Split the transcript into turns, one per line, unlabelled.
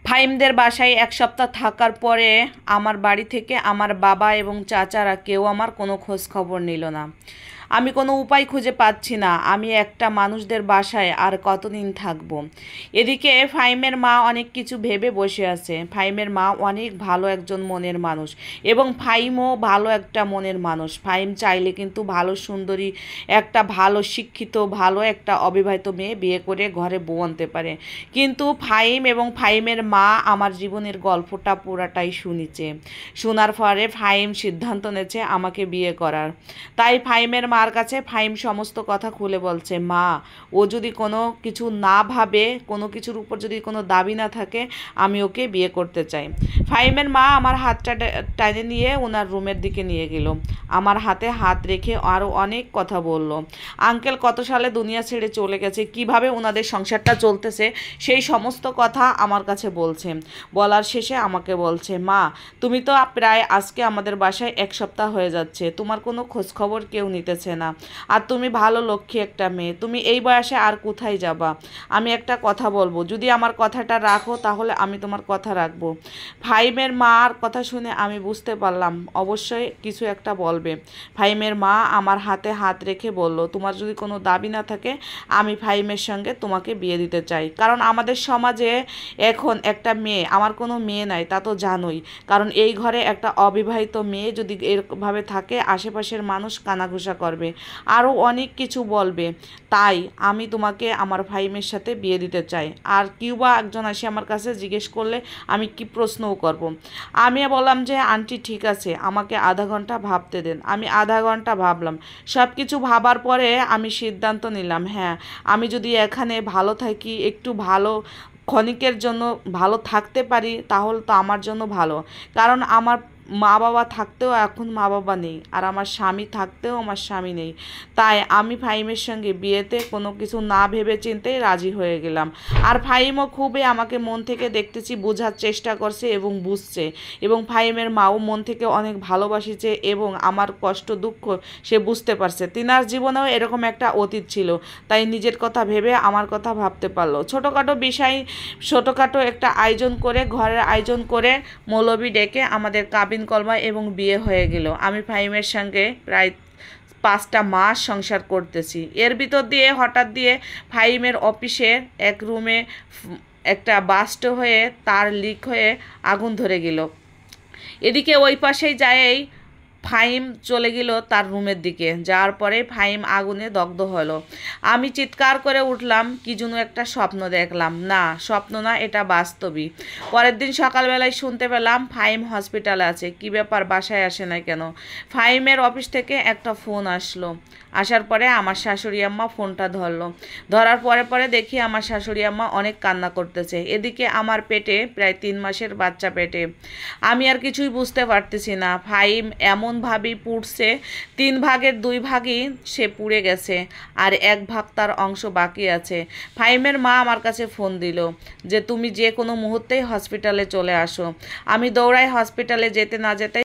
ফাহিমদের বাসায় এক সপ্তাহ থাকার পরে আমার বাড়ি থেকে আমার বাবা এবং চাচারা কেউ আমার কোনো খোঁজ খবর নিল না। আমি কোনো উপায় খুঁজে পাচ্ছি না আমি একটা মানুষদের বাসায় আর কতদিন থাকব। এদিকে ফাহিমের মা অনেক কিছু ভেবে বসে আছে। ফাহিমের মা অনেক ভালো একজন মনের মানুষ এবং ফাহিমও ভালো একটা মনের মানুষ। ফাহিম চাইলে কিন্তু ভালো সুন্দরী একটা ভালো শিক্ষিত ভালো একটা অবিবাহিত মেয়ে বিয়ে করে ঘরে বউ আনতে পারে। কিন্তু ফাহিম এবং ফাহিমের মা আমার জীবনের গল্পটা পুরাটাই শুনেছে। শোনার পরে ফাহিম সিদ্ধান্ত নিয়েছে আমাকে বিয়ে করার। তাই ফাহিমের মার কাছে ফাহিম সমস্ত কথা খুলে বলছে, মা ও যদি কোনো কিছু না ভাবে, কোনো কিছুর উপর যদি কোনো দাবি না থাকে, আমি ওকে বিয়ে করতে চাই। ফাহিমের মা আমার হাতটা টাইনে নিয়ে ওনার রুমের দিকে নিয়ে গেল। আমার হাতে হাত রেখে আরও অনেক কথা বলল। আঙ্কেল কত সালে দুনিয়া ছেড়ে চলে গেছে, কিভাবে ওনাদের সংসারটা চলতেছে সেই সমস্ত কথা আমার কাছে বলছে। বলার শেষে আমাকে বলছে, মা তুমি তো প্রায় আজকে আমাদের বাসায় এক সপ্তাহ হয়ে যাচ্ছে, তোমার কোনো খোঁজখবর কেউ নিতেছে না। আর তুমি ভালো লক্ষ্মী একটা মেয়ে, তুমি এই বয়সে আর কোথায় যাবা? আমি একটা কথা বলবো, যদি আমার কথাটা রাখো তাহলে আমি তোমার কথা রাখবো। ফাহিমের মার কথা শুনে আমি বুঝতে পারলাম অবশ্যই কিছু একটা বলবে। ফাহিমের মা আমার হাতে হাত রেখে বলল, তোমার যদি কোনো দাবি না থাকে আমি ফাহিমের সঙ্গে তোমাকে বিয়ে দিতে চাই। কারণ আমাদের সমাজে এখন একটা মেয়ে, আমার কোনো মেয়ে নাই তা তো জানোই, কারণ এই ঘরে একটা অবিবাহিত মেয়ে যদি এরকমভাবে থাকে আশেপাশের মানুষ কানাঘুষা করবে, আরও অনেক কিছু বলবে। তাই আমি তোমাকে আমার ফাহিমের সাথে বিয়ে দিতে চাই। আর কিউবা একজন এসে আমার কাছে জিজ্ঞেস করলে আমি কি প্রশ্নও করব। আমি বললাম যে আন্টি ঠিক আছে, আমাকে আধা ঘন্টা ভাবতে দেন। আমি আধা ঘন্টা ভাবলাম। সব কিছু ভাবার পরে আমি সিদ্ধান্ত নিলাম, হ্যাঁ আমি যদি এখানে ভালো থাকি, একটু ভালো ক্ষণিকের জন্য ভালো থাকতে পারি তাহলে তো আমার জন্য ভালো। কারণ আমার মা বাবা থাকতেও এখন মা বাবা নেই, আর আমার স্বামী থাকতেও আমার স্বামী নেই। তাই আমি ফাহিমের সঙ্গে বিয়েতে কোনো কিছু না ভেবে চিন্তেই রাজি হয়ে গেলাম। আর ফাহিমও খুবই আমাকে মন থেকে দেখতেছি বোঝার চেষ্টা করছে এবং বুঝছে, এবং ফাহিমের মাও মন থেকে অনেক ভালোবাসিছে এবং আমার কষ্ট দুঃখ সে বুঝতে পারছে। তিনার জীবনেও এরকম একটা অতীত ছিল, তাই নিজের কথা ভেবে আমার কথা ভাবতে পারলো। ছোটোখাটো বিষয়, ছোটোখাটো একটা আয়োজন করে, ঘরের আয়োজন করে মৌলবি ডেকে আমাদের কাবিন কলমা এবং বিয়ে হয়ে গেল। আমি ফাহিমের সঙ্গে প্রায় 5টা মাস সংসার করতেছি। এর ভিতর দিয়ে হঠাৎ দিয়ে ফাহিমের অফিসের এক রুমে একটা বাস্ট হয়ে তার লিক হয়ে আগুন ধরে গেল। এদিকে ওই পাশেই যায়েই ফাহিম চলে গেল তার রুমের দিকে। যাওয়ার পরে ফাহিম আগুনে দগ্ধ হলো। আমি চিৎকার করে উঠলাম, কি যেন একটা স্বপ্ন দেখলাম। না স্বপ্ন না, এটা বাস্তবই। পরের দিন সকালবেলায় শুনতে পেলাম ফাহিম হসপিটালে আছে। কি ব্যাপার, বাসায় আসে না কেন? ফাহিমের অফিস থেকে একটা ফোন আসলো। আসার পরে আমার শাশুড়ি আম্মা ফোনটা ধরলো। ধরার পরে পরে দেখি আমার শাশুড়ি আম্মা অনেক কান্না করতেছে। এদিকে আমার পেটে প্রায় 3 মাসের বাচ্চা পেটে। আমি আর কিছুই বুঝতে পারতেছি না। ফাহিম এমনভাবেই পুড়ছে, 3 ভাগের 2 ভাগই সে পুড়ে গেছে, আর 1 ভাগ তার অংশ বাকি আছে। ফাহিমের মা আমার কাছে ফোন দিল যে তুমি যে কোনো মুহূর্তেই হসপিটালে চলে আসো। আমি দৌড়াই হসপিটালে, যেতে না যেতে